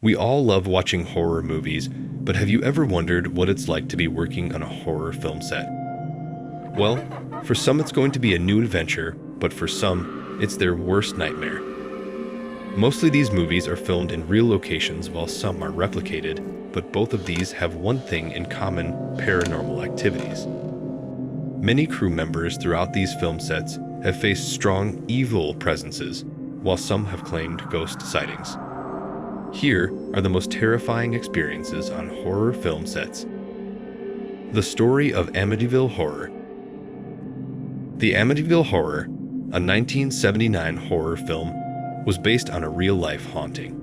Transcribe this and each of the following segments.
We all love watching horror movies, but have you ever wondered what it's like to be working on a horror film set? Well, for some it's going to be a new adventure, but for some, it's their worst nightmare. Mostly these movies are filmed in real locations while some are replicated, but both of these have one thing in common: paranormal activities. Many crew members throughout these film sets have faced strong, evil presences, while some have claimed ghost sightings. Here are the most terrifying experiences on horror film sets. The story of Amityville Horror. The Amityville Horror, a 1979 horror film, was based on a real-life haunting.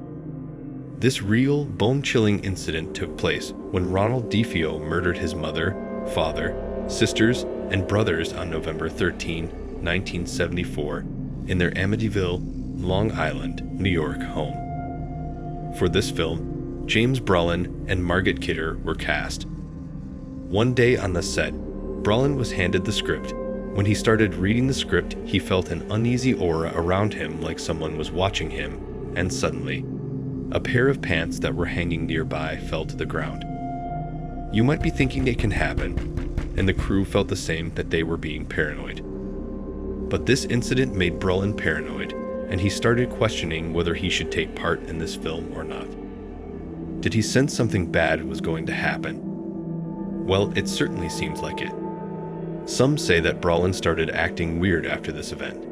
This real, bone-chilling incident took place when Ronald DeFeo murdered his mother, father, sisters, and brothers on November 13, 1974, in their Amityville, Long Island, New York home. For this film, James Brolin and Margaret Kidder were cast. One day on the set, Brolin was handed the script. When he started reading the script, he felt an uneasy aura around him, like someone was watching him, and suddenly, a pair of pants that were hanging nearby fell to the ground. You might be thinking it can happen, and the crew felt the same, that they were being paranoid. But this incident made Brolin paranoid, and he started questioning whether he should take part in this film or not. Did he sense something bad was going to happen? Well, it certainly seems like it. Some say that Brolin started acting weird after this event.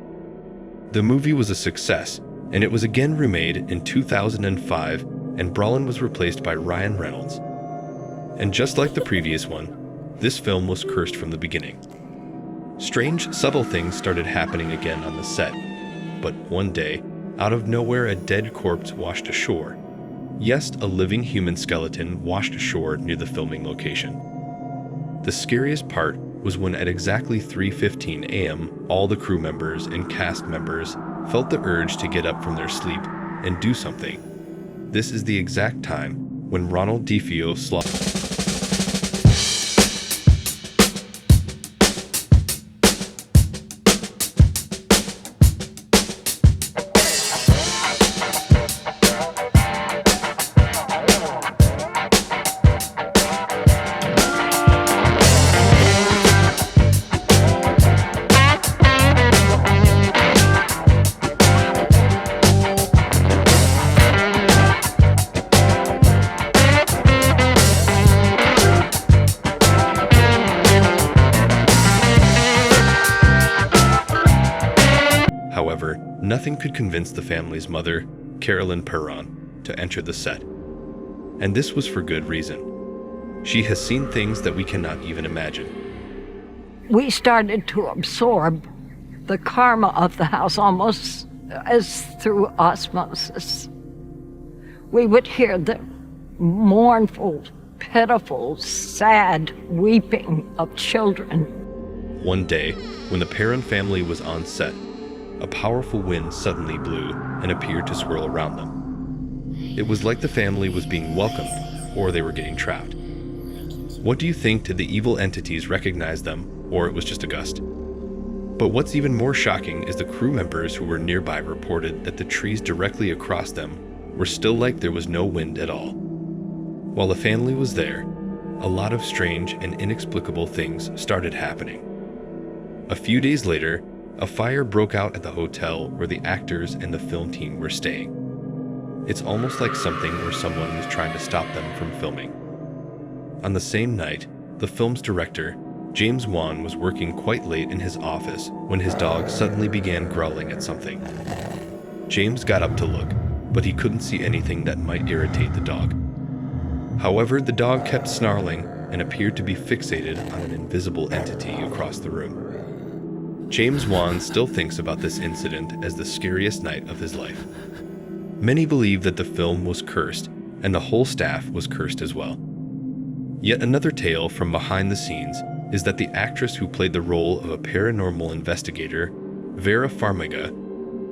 The movie was a success, and it was again remade in 2005, and Brolin was replaced by Ryan Reynolds. And just like the previous one, this film was cursed from the beginning. Strange, subtle things started happening again on the set, but one day, out of nowhere, a dead corpse washed ashore. Yes, a living human skeleton washed ashore near the filming location. The scariest part was when at exactly 3:15 a.m., all the crew members and cast members felt the urge to get up from their sleep and do something. This is the exact time when Ronald DeFeo However, nothing could convince the family's mother, Carolyn Perron, to enter the set. And this was for good reason. She has seen things that we cannot even imagine. We started to absorb the karma of the house almost as through osmosis. We would hear the mournful, pitiful, sad weeping of children. One day, when the Perron family was on set, a powerful wind suddenly blew and appeared to swirl around them. It was like the family was being welcomed, or they were getting trapped. What do you think? Did the evil entities recognize them, or it was just a gust? But what's even more shocking is the crew members who were nearby reported that the trees directly across them were still like there was no wind at all. While the family was there, a lot of strange and inexplicable things started happening. A few days later, a fire broke out at the hotel where the actors and the film team were staying. It's almost like something or someone was trying to stop them from filming. On the same night, the film's director, James Wan, was working quite late in his office when his dog suddenly began growling at something. James got up to look, but he couldn't see anything that might irritate the dog. However, the dog kept snarling and appeared to be fixated on an invisible entity across the room. James Wan still thinks about this incident as the scariest night of his life. Many believe that the film was cursed, and the whole staff was cursed as well. Yet another tale from behind the scenes is that the actress who played the role of a paranormal investigator, Vera Farmiga,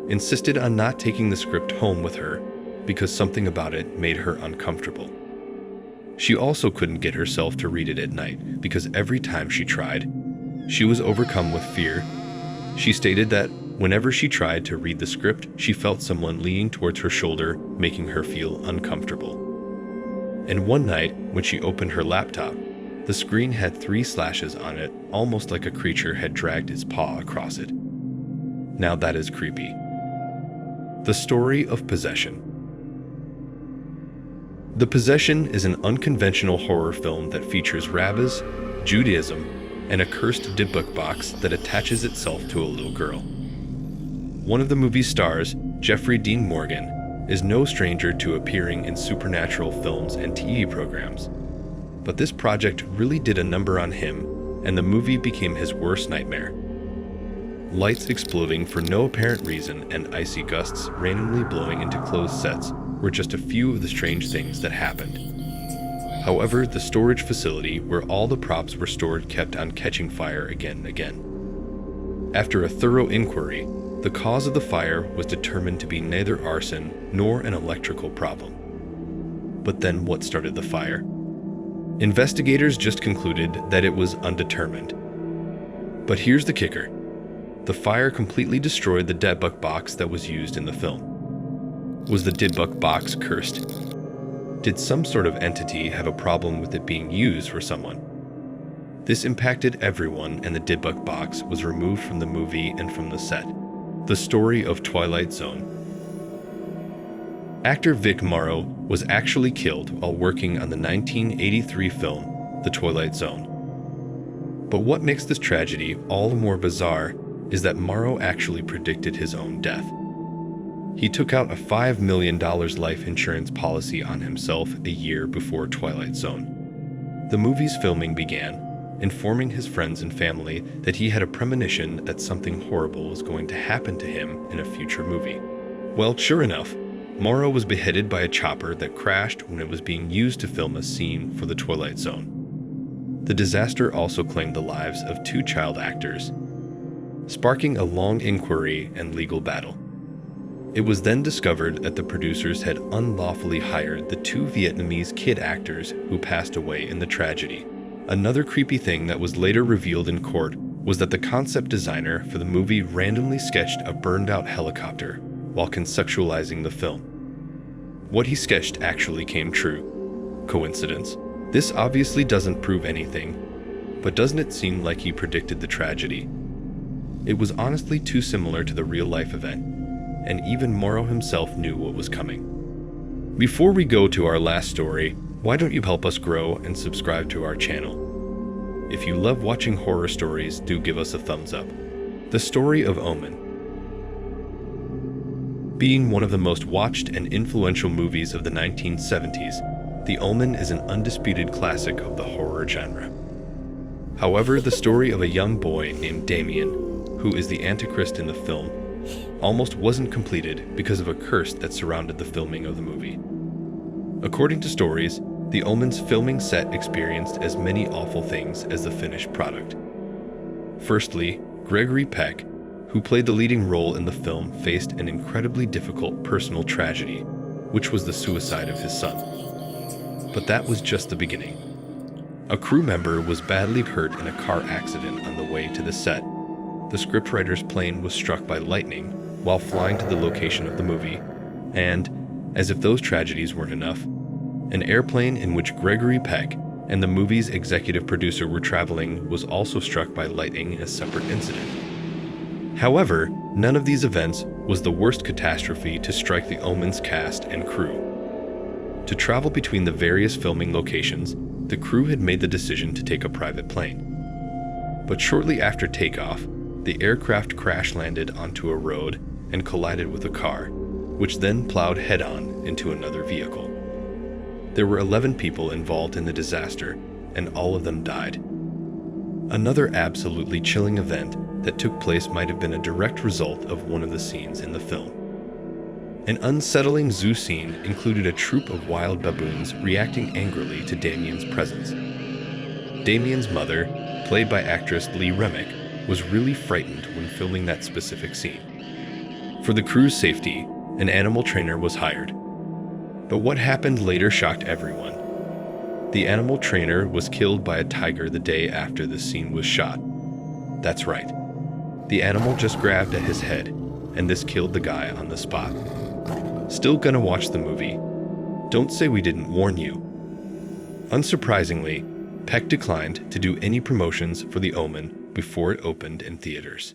insisted on not taking the script home with her because something about it made her uncomfortable. She also couldn't get herself to read it at night because every time she tried, she was overcome with fear. She stated that Whenever she tried to read the script, she felt someone leaning towards her shoulder, making her feel uncomfortable. And one night, when she opened her laptop, the screen had 3 slashes on it, almost like a creature had dragged its paw across it. Now that is creepy. The story of possession. The Possession is an unconventional horror film that features rabbis, Judaism, and a cursed Dybbuk box that attaches itself to a little girl. One of the movie's stars, Jeffrey Dean Morgan, is no stranger to appearing in supernatural films and TV programs. But this project really did a number on him, and the movie became his worst nightmare. Lights exploding for no apparent reason and icy gusts randomly blowing into closed sets were just a few of the strange things that happened. However, the storage facility where all the props were stored kept on catching fire again and again. After a thorough inquiry, the cause of the fire was determined to be neither arson nor an electrical problem. But then what started the fire? Investigators just concluded that it was undetermined. But here's the kicker. The fire completely destroyed the Dybbuk box that was used in the film. Was the Dybbuk box cursed? Did some sort of entity have a problem with it being used for someone? This impacted everyone, and the Dybbuk box was removed from the movie and from the set. The story of Twilight Zone. Actor Vic Morrow was actually killed while working on the 1983 film, The Twilight Zone. But what makes this tragedy all the more bizarre is that Morrow actually predicted his own death. He took out a $5 million life insurance policy on himself a year before Twilight Zone. The movie's filming began, informing his friends and family that he had a premonition that something horrible was going to happen to him in a future movie. Well, sure enough, Morrow was beheaded by a chopper that crashed when it was being used to film a scene for The Twilight Zone. The disaster also claimed the lives of 2 child actors, sparking a long inquiry and legal battle. It was then discovered that the producers had unlawfully hired the 2 Vietnamese kid actors who passed away in the tragedy. Another creepy thing that was later revealed in court was that the concept designer for the movie randomly sketched a burned-out helicopter while conceptualizing the film. What he sketched actually came true. Coincidence? This obviously doesn't prove anything, but doesn't it seem like he predicted the tragedy? It was honestly too similar to the real-life event, and even Morrow himself knew what was coming. Before we go to our last story, why don't you help us grow and subscribe to our channel? If you love watching horror stories, do give us a thumbs up. The story of Omen. Being one of the most watched and influential movies of the 1970s, The Omen is an undisputed classic of the horror genre. However, the story of a young boy named Damien, who is the Antichrist in the film, almost wasn't completed because of a curse that surrounded the filming of the movie. According to stories, The Omen's filming set experienced as many awful things as the finished product. Firstly, Gregory Peck, who played the leading role in the film, faced an incredibly difficult personal tragedy, which was the suicide of his son. But that was just the beginning. A crew member was badly hurt in a car accident on the way to the set. The scriptwriter's plane was struck by lightning while flying to the location of the movie, and, as if those tragedies weren't enough, an airplane in which Gregory Peck and the movie's executive producer were traveling was also struck by lightning in a separate incident. However, none of these events was the worst catastrophe to strike The Omen's cast and crew. To travel between the various filming locations, the crew had made the decision to take a private plane. But shortly after takeoff, the aircraft crash-landed onto a road and collided with a car, which then plowed head-on into another vehicle. There were 11 people involved in the disaster, and all of them died. Another absolutely chilling event that took place might have been a direct result of one of the scenes in the film. An unsettling zoo scene included a troop of wild baboons reacting angrily to Damien's presence. Damien's mother, played by actress Lee Remick, was really frightened when filming that specific scene. For the crew's safety, an animal trainer was hired. But what happened later shocked everyone. The animal trainer was killed by a tiger the day after the scene was shot. That's right. The animal just grabbed at his head, and this killed the guy on the spot. Still gonna watch the movie? Don't say we didn't warn you. Unsurprisingly, Peck declined to do any promotions for The Omen before it opened in theaters.